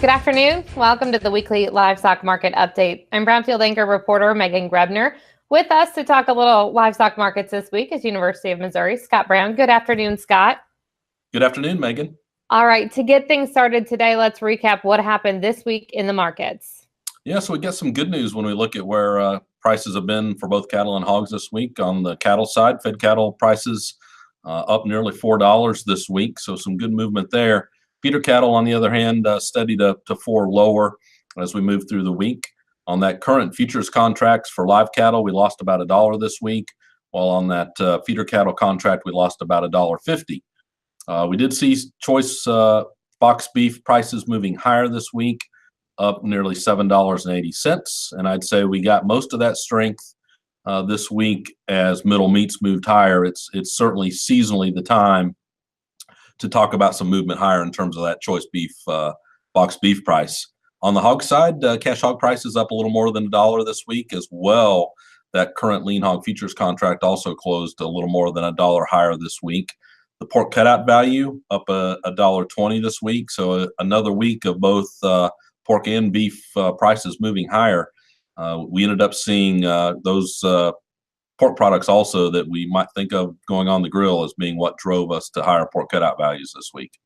Good afternoon. Welcome to the Weekly Livestock Market Update. I'm Brownfield anchor reporter Megan Grebner. With us to talk a little livestock markets this week is University of Missouri, Scott Brown. Good afternoon, Scott. Good afternoon, Megan. All right, to get things started today, let's recap what happened this week in the markets. Yeah, so we got some good news when we look at where prices have been for both cattle and hogs this week. On the cattle side, fed cattle prices up nearly $4 this week, so some good movement there. Feeder cattle, on the other hand, steady to $4 lower as we move through the week. On that current futures contracts for live cattle, we lost about $1 this week, while on that feeder cattle contract, we lost about $1.50. We did see choice box beef prices moving higher this week, up nearly $7.80. And I'd say we got most of that strength this week as middle meats moved higher. It's certainly seasonally the time to talk about some movement higher in terms of that choice beef box beef price. On the hog side, cash hog prices up a little more than $1 this week as well. That current lean hog futures contract also closed a little more than $1 higher this week. The pork cutout value up $1.20 this week. So another week of both pork and beef prices moving higher. We ended up seeing those pork products also that we might think of going on the grill as being what drove us to higher pork cutout values this week.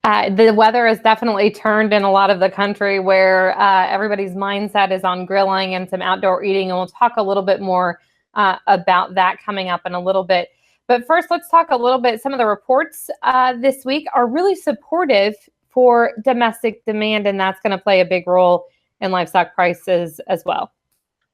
The weather has definitely turned in a lot of the country where everybody's mindset is on grilling and some outdoor eating. And we'll talk a little bit more about that coming up in a little bit. But first, let's talk a little bit. Some of the reports this week are really supportive for domestic demand, and that's going to play a big role in livestock prices as well.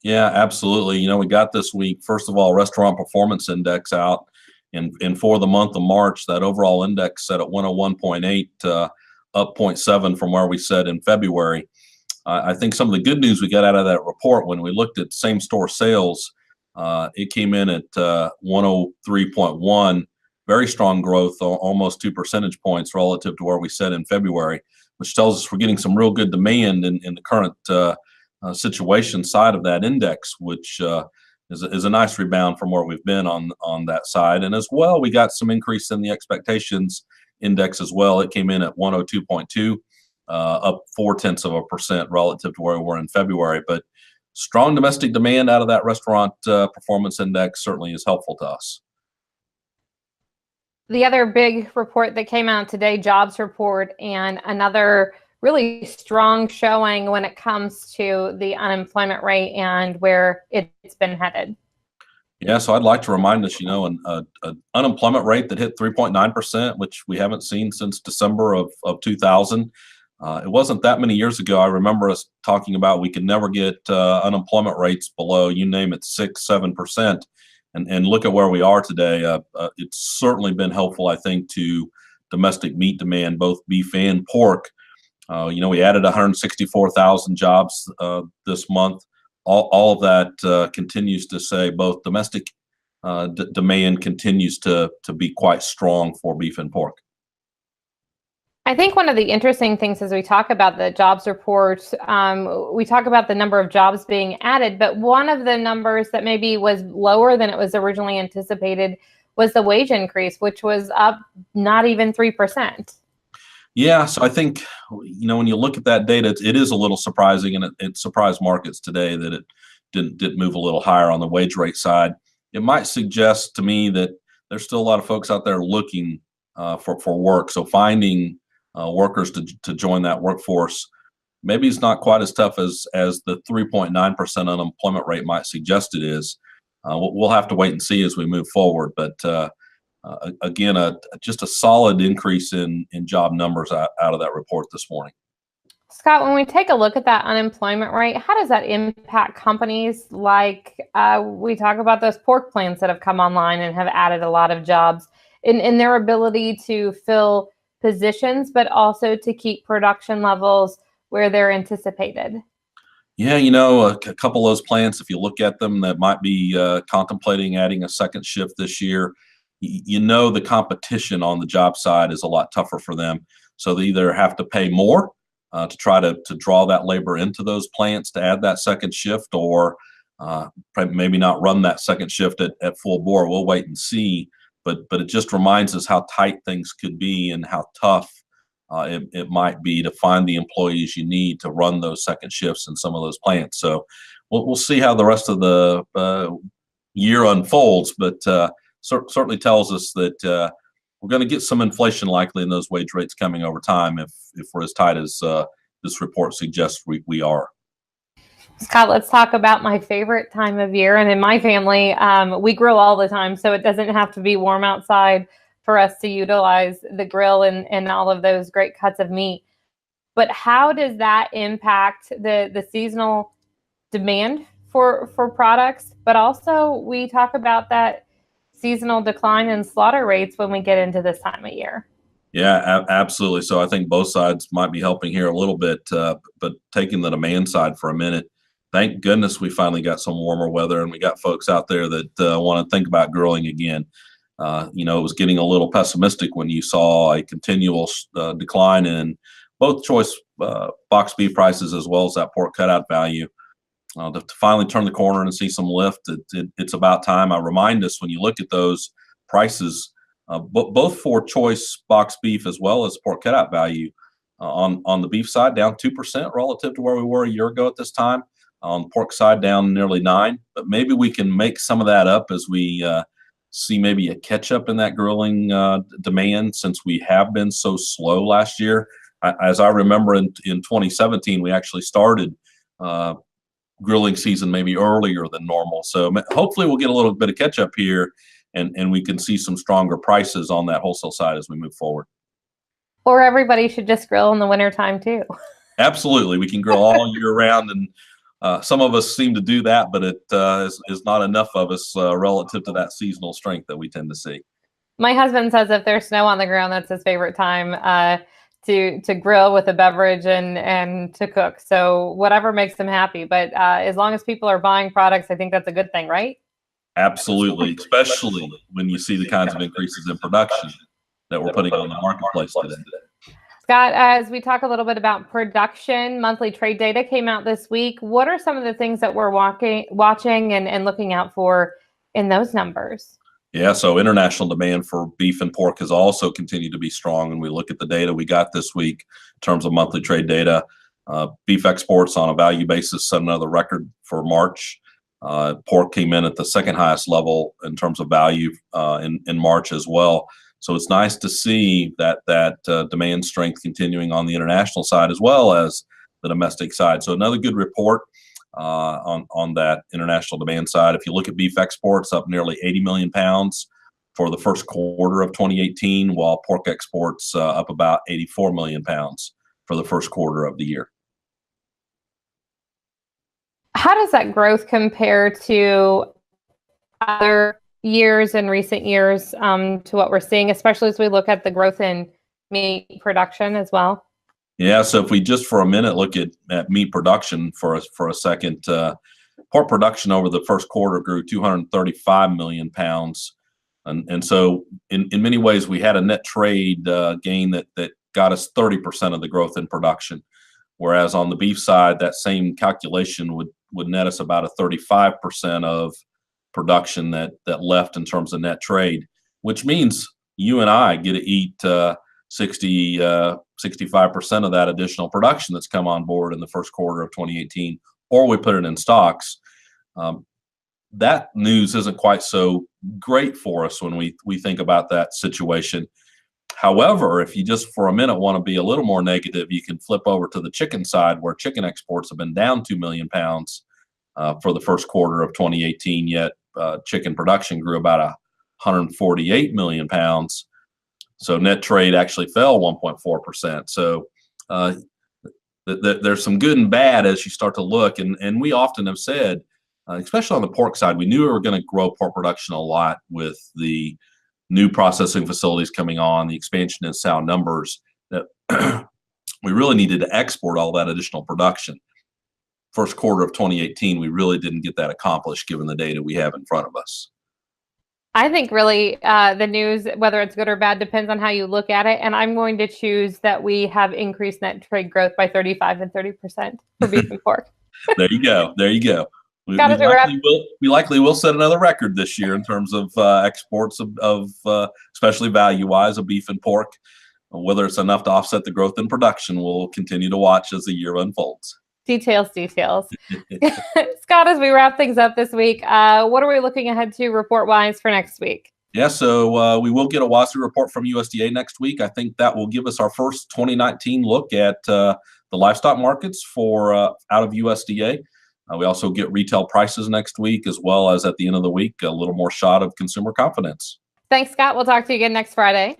Yeah, absolutely. You know, we got this week, first of all, restaurant performance index out. And for the month of March, that overall index set at 101.8, up 0.7 from where we said in February. I think some of the good news we got out of that report when we looked at same store sales, it came in at 103.1, very strong growth, almost 2 percentage points relative to where we said in February, which tells us we're getting some real good demand in the current situation side of that index, which is a nice rebound from where we've been on that side. And as well, we got some increase in the expectations index as well. It came in at 102.2, up 0.4% relative to where we were in February. But strong domestic demand out of that restaurant performance index certainly is helpful to us. The other big report that came out today, jobs report, and another really strong showing when it comes to the unemployment rate and where it's been headed. Yeah, so I'd like to remind us, you know, an unemployment rate that hit 3.9%, which we haven't seen since December of 2000. It wasn't that many years ago. I remember us talking about we could never get unemployment rates below, you name it, 6-7%. And look at where we are today. It's certainly been helpful, I think, to domestic meat demand, both beef and pork. You know, we added 164,000 jobs this month. All of that continues to say both domestic demand continues to be quite strong for beef and pork. I think one of the interesting things as we talk about the jobs report, we talk about the number of jobs being added, but one of the numbers that maybe was lower than it was originally anticipated was the wage increase, which was up not even 3%. Yeah, so I think, you know, when you look at that data, it is a little surprising, and it surprised markets today that it didn't move a little higher on the wage rate side. It might suggest to me that there's still a lot of folks out there looking for work, so finding workers to join that workforce maybe it's not quite as tough as the 3.9% unemployment rate might suggest it is. We'll have to wait and see as we move forward, but again, just a solid increase in job numbers out of that report this morning. Scott, when we take a look at that unemployment rate, how does that impact companies like we talk about those pork plants that have come online and have added a lot of jobs in their ability to fill positions, but also to keep production levels where they're anticipated? Yeah, you know, a couple of those plants, if you look at them, that might be contemplating adding a second shift this year. You know, the competition on the job side is a lot tougher for them. So they either have to pay more to try to draw that labor into those plants to add that second shift, or maybe not run that second shift at full bore. We'll wait and see. But it just reminds us how tight things could be and how tough it might be to find the employees you need to run those second shifts in some of those plants. So we'll see how the rest of the year unfolds, but certainly tells us that we're going to get some inflation likely in those wage rates coming over time if we're as tight as this report suggests we are. Scott, let's talk about my favorite time of year. And in my family, we grill all the time, so it doesn't have to be warm outside for us to utilize the grill and all of those great cuts of meat. But how does that impact the seasonal demand for products? But also we talk about that seasonal decline in slaughter rates when we get into this time of year. Yeah, absolutely. So I think both sides might be helping here a little bit, but taking the demand side for a minute, thank goodness we finally got some warmer weather and we got folks out there that want to think about grilling again. It was getting a little pessimistic when you saw a continual decline in both choice box beef prices as well as that pork cutout value. To finally turn the corner and see some lift, it's about time. I remind us when you look at those prices, both for choice box beef as well as pork cutout value on the beef side, down 2% relative to where we were a year ago at this time. On the pork side, down nearly 9%. But maybe we can make some of that up as we see maybe a catch up in that grilling demand, since we have been so slow last year. As I remember in 2017, we actually started grilling season maybe earlier than normal. So hopefully we'll get a little bit of catch up here and we can see some stronger prices on that wholesale side as we move forward. Or everybody should just grill in the wintertime too. Absolutely. We can grill all year round, and some of us seem to do that, but it is not enough of us relative to that seasonal strength that we tend to see. My husband says if there's snow on the ground, that's his favorite time to grill with a beverage and to cook. So whatever makes them happy. But as long as people are buying products, I think that's a good thing, right? Absolutely, especially when you see the kinds of increases in production that we're putting on the marketplace today. Scott, as we talk a little bit about production, monthly trade data came out this week. What are some of the things that we're watching and looking out for in those numbers? Yeah, so international demand for beef and pork has also continued to be strong. And we look at the data we got this week in terms of monthly trade data. Beef exports on a value basis set another record for March. Pork came in at the second highest level in terms of value in March as well. So it's nice to see that demand strength continuing on the international side as well as the domestic side. So another good report on that international demand side. If you look at beef exports, up nearly 80 million pounds for the first quarter of 2018, while pork exports up about 84 million pounds for the first quarter of the year. How does that growth compare to other years in recent years to what we're seeing, especially as we look at the growth in meat production as well? Yeah, so if we just for a minute look at meat production for a second, pork production over the first quarter grew 235 million pounds. And so in many ways, we had a net trade gain that got us 30% of the growth in production. Whereas on the beef side, that same calculation would net us about a 35% of production that left in terms of net trade, which means you and I get to eat 65% of that additional production that's come on board in the first quarter of 2018, or we put it in stocks. That news isn't quite so great for us when we think about that situation. However, if you just for a minute want to be a little more negative, you can flip over to the chicken side, where chicken exports have been down 2 million pounds for the first quarter of 2018, yet chicken production grew about 148 million pounds. So net trade actually fell 1.4%. So there's some good and bad as you start to look. And we often have said, especially on the pork side, we knew we were going to grow pork production a lot with the new processing facilities coming on, the expansion in sow numbers, that we really needed to export all that additional production. First quarter of 2018, we really didn't get that accomplished given the data we have in front of us. I think really the news, whether it's good or bad, depends on how you look at it. And I'm going to choose that we have increased net trade growth by 35 and 30% for beef and pork. There you go. There you go. We likely will set another record this year in terms of exports of especially value-wise, of beef and pork. Whether it's enough to offset the growth in production, we'll continue to watch as the year unfolds. Details. Scott, as we wrap things up this week, what are we looking ahead to report-wise for next week? Yeah, so we will get a WASU report from USDA next week. I think that will give us our first 2019 look at the livestock markets for out of USDA. We also get retail prices next week, as well as at the end of the week, a little more shot of consumer confidence. Thanks, Scott. We'll talk to you again next Friday.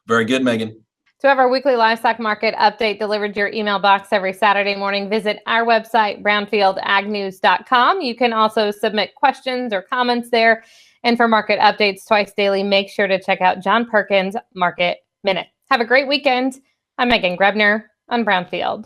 Very good, Megan. To have our weekly livestock market update delivered to your email box every Saturday morning, visit our website, brownfieldagnews.com. You can also submit questions or comments there. And for market updates twice daily, make sure to check out John Perkins' Market Minute. Have a great weekend. I'm Megan Grebner on Brownfield.